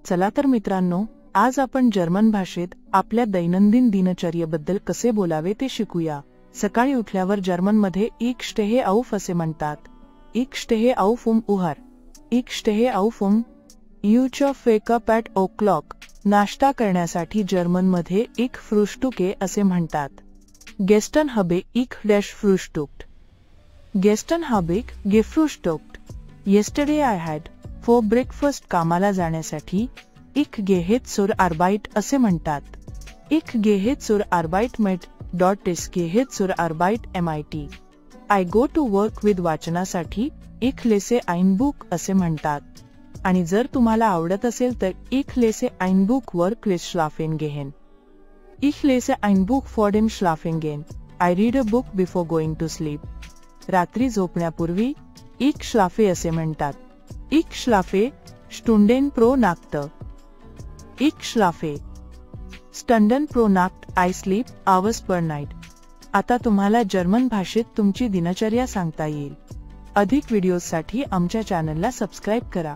चला तर मित्रांनो, आज आपण जर्मन भाषेत आपल्या दैनंदिन दिनचर्येबद्दल कसे बोलावे ते शिकूया। सकाळी उठल्यावर जर्मनमध्ये Ich stehe auf असे म्हणतात। Ich stehe auf उहार। Ich stehe auf Ich wake up at o'clock। नाश्ता करण्यासाठी जर्मनमध्ये Ich frühstücke असे म्हणतात। Gestern habe ich frühstückt। Gestern habe ich gefrühstückt। Yesterday I had for breakfast। कामाला जाण्यासाठी Ich gehe zur Arbeit असे म्हणतात। Ich gehe zur Arbeit mit .es gehe zur Arbeit mit। I go to work with वाचनासाठी Ich lese ein Buch असे म्हणतात। आणि जर तुम्हाला आवडत असेल तर Ich lese ein Buch vor schlafen gehen। Ich lese ein Buch vor dem Schlafengehen। I read a book before going to sleep। रात्री झोपण्यापूर्वी Ich schlafe असे म्हणतात। Ich schlafe Stunden pro Nacht। Ich schlafe Stunden pro Nacht। I sleep hours per night। आता तुम्हाला German भाषेत तुमची दिनचर्या सांगता येईल। अधिक व्हिडिओसाठी आमच्या चॅनलला सबस्क्राइब करा।